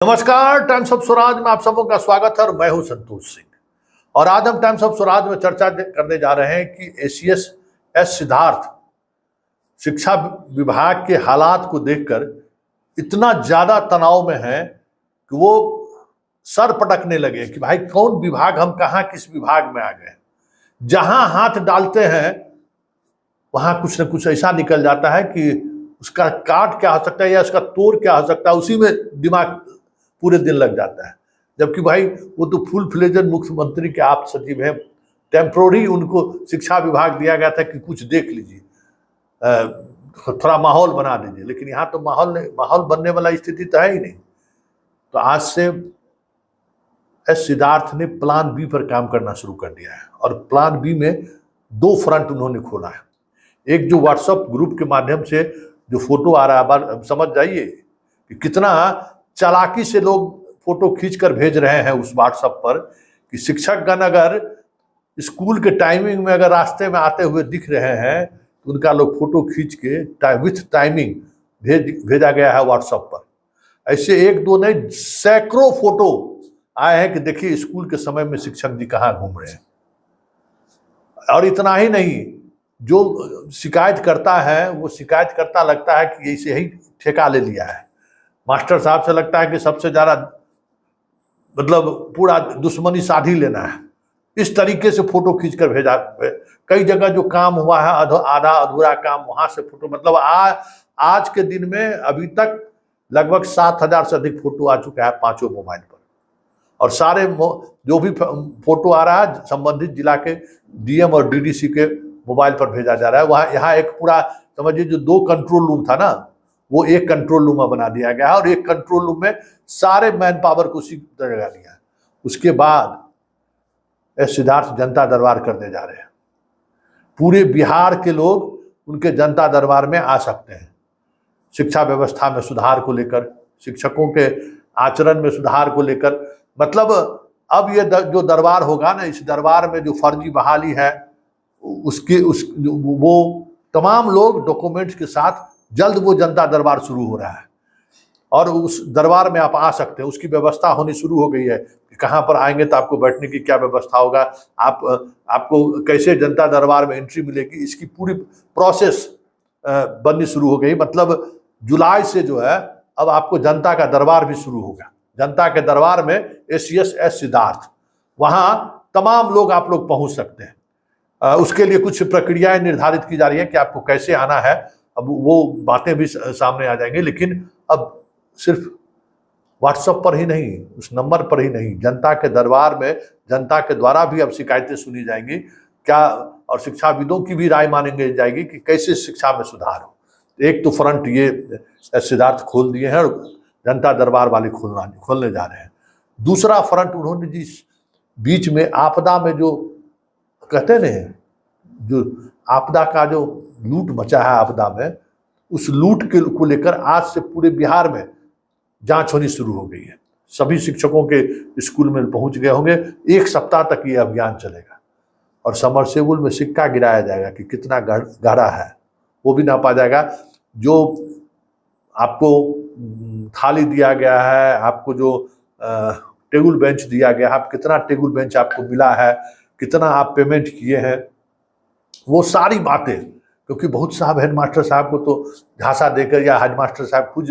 नमस्कार, times of Swaraj में आप सबों का स्वागत है और मैं हूं संतोष सिंह। और आज हम टाइम्स ऑफ स्वराज में चर्चा करने जा रहे हैं कि एसीएस एस सिद्धार्थ शिक्षा विभाग के हालात को देखकर इतना ज्यादा तनाव में है कि वो सर पटकने लगे कि भाई कौन विभाग, हम कहाँ किस विभाग में आ गए। जहां हाथ डालते हैं वहां कुछ न कुछ ऐसा निकल जाता है कि उसका काट क्या हो सकता है या उसका तोड़ क्या हो सकता है, उसी में दिमाग पूरे दिन लग जाता है। जबकि भाई वो तो फुल फ्लेजर मुख्यमंत्री के आप सचिव हैं, टेम्प्रोरी उनको शिक्षा विभाग दिया गया था कि कुछ देख लीजिए, थोड़ा माहौल बना दीजिए, लेकिन यहाँ तो माहौल बनने वाला स्थिति तो है ही नहीं। तो आज से एस सिद्धार्थ ने प्लान बी पर काम करना शुरू कर दिया है और प्लान बी में दो फ्रंट उन्होंने खोला है। एक जो व्हाट्सएप ग्रुप के माध्यम से जो फोटो आ रहा है, समझ जाइए कि कितना चालाकी से लोग फोटो खींचकर भेज रहे हैं उस व्हाट्सएप पर कि शिक्षकगण अगर स्कूल के टाइमिंग में अगर रास्ते में आते हुए दिख रहे हैं तो उनका लोग फोटो खींच के विथ टाइमिंग भेजा गया है व्हाट्सएप पर। ऐसे एक दो नहीं, सैकड़ों फोटो आए हैं कि देखिए स्कूल के समय में शिक्षक जी कहाँ घूम रहे हैं। और इतना ही नहीं, जो शिकायत करता है वो शिकायत करता लगता है कि ऐसे ही ठेका ले लिया है। मास्टर साहब से लगता है कि सबसे ज्यादा मतलब पूरा दुश्मनी साधी लेना है। इस तरीके से फोटो खींचकर भेजा। कई जगह जो काम हुआ है आधा अधूरा काम, वहां से फोटो, मतलब आज के दिन में अभी तक लगभग 7,000 से अधिक फोटो आ चुका है पांचों मोबाइल पर। और सारे जो भी फोटो आ रहा है संबंधित जिला के डीएम और डीडीसी के मोबाइल पर भेजा जा रहा है। वहाँ यहाँ एक पूरा समझिए जो 2 कंट्रोल रूम था ना, वो एक कंट्रोल रूम बना दिया गया है और एक कंट्रोल रूम में सारे मैन पावर को उसी तरह लगा दिया है। उसके बाद एस सिद्धार्थ जनता दरबार करने जा रहे हैं। पूरे बिहार के लोग उनके जनता दरबार में आ सकते हैं। शिक्षा व्यवस्था में सुधार को लेकर, शिक्षकों के आचरण में सुधार को लेकर, मतलब अब ये जो दरबार होगा ना, इस दरबार में जो फर्जी बहाली है वो तमाम लोग डॉक्यूमेंट्स के साथ जल्द वो जनता दरबार शुरू हो रहा है और उस दरबार में आप आ सकते हैं। उसकी व्यवस्था होनी शुरू हो गई है कि कहाँ पर आएंगे तो आपको बैठने की क्या व्यवस्था होगा, आपको कैसे जनता दरबार में एंट्री मिलेगी, इसकी पूरी प्रोसेस बननी शुरू हो गई। मतलब जुलाई से जो है अब आपको जनता का दरबार भी शुरू होगा। जनता के दरबार में एसीएस एस सिद्धार्थ, वहाँ तमाम लोग आप लोग पहुँच सकते हैं। उसके लिए कुछ प्रक्रियाएं निर्धारित की जा रही है कि आपको कैसे आना है। अब वो बातें भी सामने आ जाएंगी, लेकिन अब सिर्फ व्हाट्सएप पर ही नहीं, उस नंबर पर ही नहीं, जनता के दरबार में जनता के द्वारा भी अब शिकायतें सुनी जाएंगी क्या, और शिक्षाविदों की भी राय मानेंगे जाएगी कि कैसे शिक्षा में सुधार हो। एक तो फ्रंट ये सिद्धार्थ खोल दिए हैं और जनता दरबार वाले खोलने जा रहे हैं। दूसरा फ्रंट उन्होंने जिस बीच में आपदा में जो कहते हैं ना, जो आपदा का जो लूट मचा है आपदा में, उस लूट के को लेकर आज से पूरे बिहार में जांच होनी शुरू हो गई है। सभी शिक्षकों के स्कूल में पहुंच गए होंगे। 1 सप्ताह तक ये अभियान चलेगा और समरसेबुल में सिक्का गिराया जाएगा कि कितना गहरा है, वो भी नापा जाएगा। जो आपको थाली दिया गया है, आपको जो टेबल बेंच दिया गया है, आप कितना टेबल बेंच आपको मिला है, कितना आप पेमेंट किए हैं, वो सारी बातें, क्योंकि बहुत साहब हेडमास्टर साहब को तो झांसा देकर या हेडमास्टर साहब खुद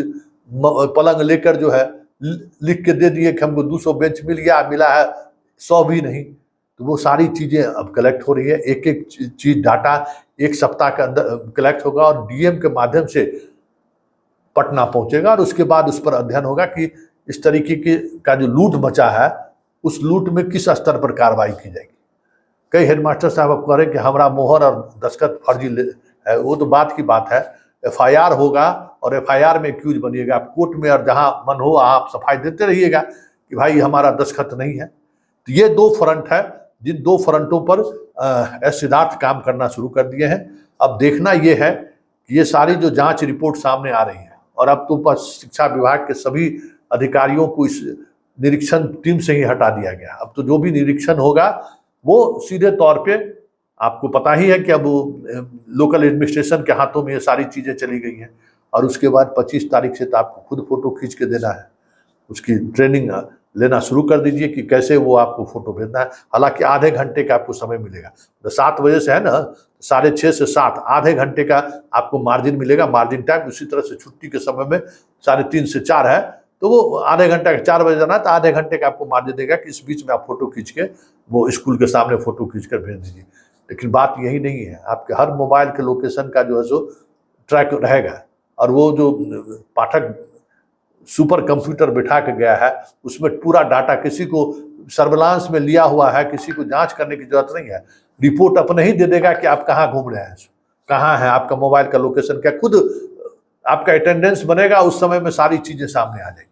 पलंग लेकर जो है लिख के दे दिए कि हमको 200 बेंच मिला है, 100 भी नहीं। तो वो सारी चीज़ें अब कलेक्ट हो रही है। एक एक चीज़ डाटा 1 सप्ताह के अंदर कलेक्ट होगा और डीएम के माध्यम से पटना पहुंचेगा और उसके बाद उस पर अध्ययन होगा कि इस तरीके का जो लूट मचा है उस लूट में किस स्तर पर कार्रवाई की जाएगी। कई हेडमास्टर साहब अब कह रहे हैं कि हमारा मोहर और दस्तखत फर्जी है, वो तो बात की बात है। एफआईआर होगा और एफआईआर में एक्यूज बनिएगा, आप कोर्ट में और जहां मन हो आप सफाई देते रहिएगा कि भाई हमारा दस्तखत नहीं है। तो ये 2 फ्रंट है, जिन 2 फ्रंटों पर एस सिद्धार्थ काम करना शुरू कर दिए हैं। अब देखना ये है कि ये सारी जो जांच रिपोर्ट सामने आ रही है और अब तो शिक्षा विभाग के सभी अधिकारियों को इस निरीक्षण टीम से ही हटा दिया गया। अब तो जो भी निरीक्षण होगा वो सीधे तौर पे, आपको पता ही है कि अब लोकल एडमिनिस्ट्रेशन के हाथों में ये सारी चीज़ें चली गई हैं और उसके बाद 25 तारीख से तो आपको खुद फोटो खींच के देना है। उसकी ट्रेनिंग लेना शुरू कर दीजिए कि कैसे वो आपको फोटो भेजना है। हालांकि आधे घंटे का आपको समय मिलेगा, तो 7 बजे से है ना 6:30 से 7 आधे घंटे का आपको मार्जिन मिलेगा, मार्जिन टाइम। उसी तरह से छुट्टी के समय में 3:30 से 4 है, तो वो आधे घंटे का 4 बजे जाना है तो आधे घंटे का आपको मार्जिन देगा कि इस बीच में आप फोटो खींच के वो स्कूल के सामने फोटो खींच कर भेज दीजिए। लेकिन बात यही नहीं है, आपके हर मोबाइल के लोकेशन का जो है सो ट्रैक रहेगा, और वो जो पाठक सुपर कंप्यूटर बिठा के गया है उसमें पूरा डाटा किसी को सर्विलांस में लिया हुआ है, किसी को जांच करने की जरूरत नहीं है। रिपोर्ट अपने ही दे देगा कि आप कहाँ घूम रहे हैं, कहाँ है, आपका मोबाइल का लोकेशन क्या, खुद आपका अटेंडेंस बनेगा, उस समय में सारी चीजें सामने आ जाएगी।